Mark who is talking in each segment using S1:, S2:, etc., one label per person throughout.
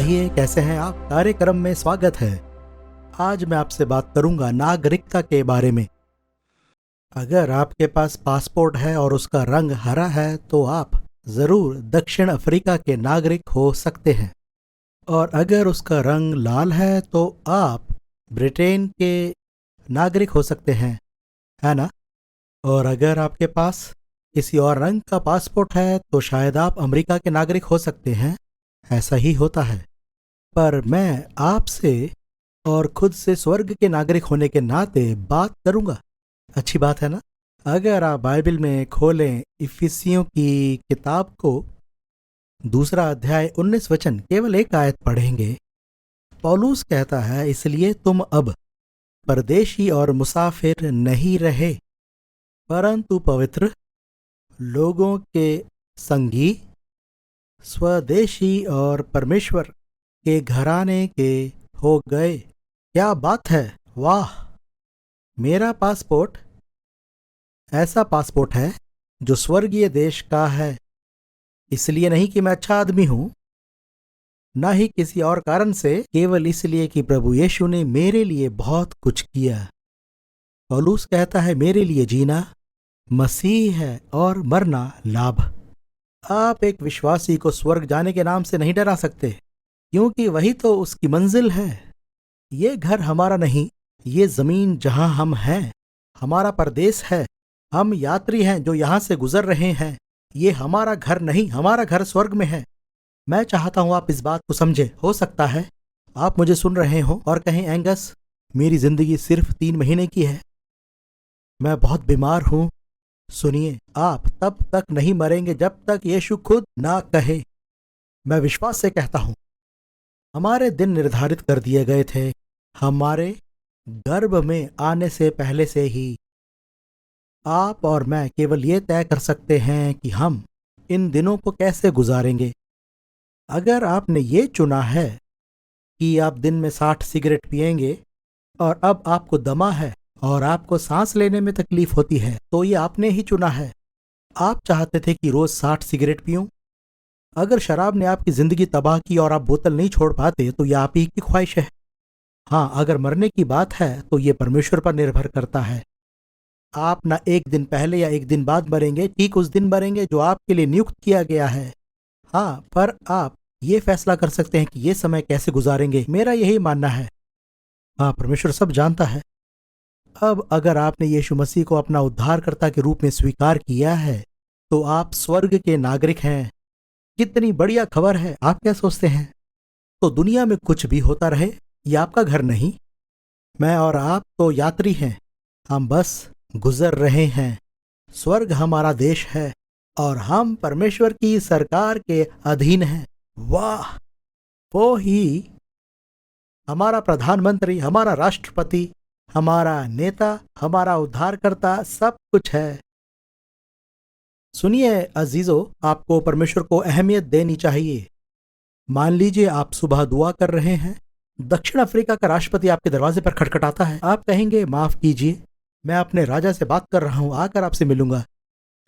S1: कहिए कैसे हैं आप। कार्यक्रम में स्वागत है। आज मैं आपसे बात करूंगा नागरिकता के बारे में। अगर आपके पास पासपोर्ट है और उसका रंग हरा है तो आप ज़रूर दक्षिण अफ्रीका के नागरिक हो सकते हैं, और अगर उसका रंग लाल है तो आप ब्रिटेन के नागरिक हो सकते हैं, है ना। और अगर आपके पास किसी और रंग का पासपोर्ट है तो शायद आप अमेरिका के नागरिक हो सकते हैं। ऐसा ही होता है। पर मैं आपसे और खुद से स्वर्ग के नागरिक होने के नाते बात करूंगा। अच्छी बात है ना। अगर आप बाइबल में खोलें इफिसियों की किताब को, दूसरा अध्याय 19 वचन, केवल एक आयत पढ़ेंगे। पौलुस कहता है, इसलिए तुम अब परदेशी और मुसाफिर नहीं रहे, परंतु पवित्र लोगों के संगी, स्वदेशी और परमेश्वर के घराने के हो गए। क्या बात है, वाह। मेरा पासपोर्ट ऐसा पासपोर्ट है जो स्वर्गीय देश का है। इसलिए नहीं कि मैं अच्छा आदमी हूं, ना ही किसी और कारण से, केवल इसलिए कि प्रभु यीशु ने मेरे लिए बहुत कुछ किया। पौलुस कहता है, मेरे लिए जीना मसीह है और मरना लाभ। आप एक विश्वासी को स्वर्ग जाने के नाम से नहीं डरा सकते, क्योंकि वही तो उसकी मंजिल है। ये घर हमारा नहीं, ये जमीन जहां हम हैं हमारा परदेश है। हम यात्री हैं जो यहां से गुजर रहे हैं। ये हमारा घर नहीं, हमारा घर स्वर्ग में है। मैं चाहता हूं आप इस बात को समझे। हो सकता है आप मुझे सुन रहे हो और कहें, एंगस मेरी जिंदगी सिर्फ 3 महीने की है, मैं बहुत बीमार हूं। सुनिए, आप तब तक नहीं मरेंगे जब तक यीशु खुद ना कहे। मैं विश्वास से कहता हूं, हमारे दिन निर्धारित कर दिए गए थे हमारे गर्भ में आने से पहले से ही। आप और मैं केवल ये तय कर सकते हैं कि हम इन दिनों को कैसे गुजारेंगे। अगर आपने ये चुना है कि आप दिन में 60 सिगरेट पिएंगे और अब आपको दमा है और आपको सांस लेने में तकलीफ होती है, तो ये आपने ही चुना है। आप चाहते थे कि रोज 60 सिगरेट पीऊं। अगर शराब ने आपकी जिंदगी तबाह की और आप बोतल नहीं छोड़ पाते तो यह आप ही की ख्वाहिश है। हाँ, अगर मरने की बात है तो यह परमेश्वर पर निर्भर करता है। आप ना एक दिन पहले या एक दिन बाद मरेंगे, ठीक उस दिन मरेंगे जो आपके लिए नियुक्त किया गया है। हाँ, पर आप ये फैसला कर सकते हैं कि ये समय कैसे गुजारेंगे। मेरा यही मानना है। हाँ, परमेश्वर सब जानता है। अब अगर आपने यीशु मसीह को अपना उद्धारकर्ता के रूप में स्वीकार किया है तो आप स्वर्ग के नागरिक हैं। कितनी बढ़िया खबर है। आप क्या सोचते हैं? तो दुनिया में कुछ भी होता रहे, ये आपका घर नहीं। मैं और आप तो यात्री हैं, हम बस गुजर रहे हैं। स्वर्ग हमारा देश है और हम परमेश्वर की सरकार के अधीन हैं। वाह, वो ही हमारा प्रधानमंत्री, हमारा राष्ट्रपति, हमारा नेता, हमारा उद्धारकर्ता, सब कुछ है। सुनिए अजीजों, आपको परमेश्वर को अहमियत देनी चाहिए। मान लीजिए आप सुबह दुआ कर रहे हैं, दक्षिण अफ्रीका का राष्ट्रपति आपके दरवाजे पर खटखटाता है। आप कहेंगे, माफ कीजिए, मैं अपने राजा से बात कर रहा हूं, आकर आपसे मिलूंगा।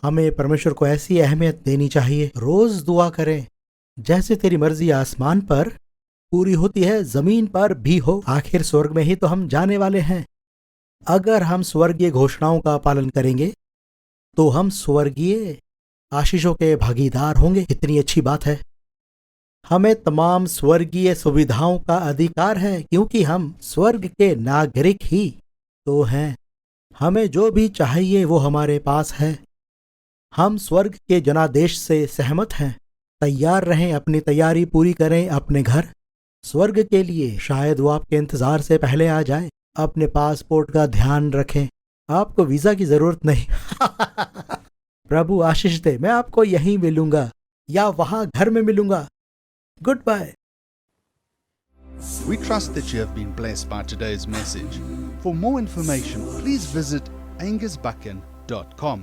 S1: हमें परमेश्वर को ऐसी अहमियत देनी चाहिए। रोज दुआ करें, जैसे तेरी मर्जी आसमान पर पूरी होती है जमीन पर भी हो। आखिर स्वर्ग में ही तो हम जाने वाले हैं। अगर हम स्वर्गीय घोषणाओं का पालन करेंगे तो हम स्वर्गीय आशीषों के भागीदार होंगे। कितनी अच्छी बात है। हमें तमाम स्वर्गीय सुविधाओं का अधिकार है क्योंकि हम स्वर्ग के नागरिक ही तो हैं। हमें जो भी चाहिए वो हमारे पास है। हम स्वर्ग के जनादेश से सहमत हैं। तैयार रहें, अपनी तैयारी पूरी करें अपने घर स्वर्ग के लिए। शायद वो आपके इंतजार से पहले आ जाए। अपने पासपोर्ट का ध्यान रखें, आपको वीजा की जरूरत नहीं। प्रभु आशीष दे, मैं आपको यहीं मिलूंगा या वहां घर में मिलूंगा। Good bye.
S2: We trust that you have been blessed by today's message. For more information, please visit angusbuchan.com.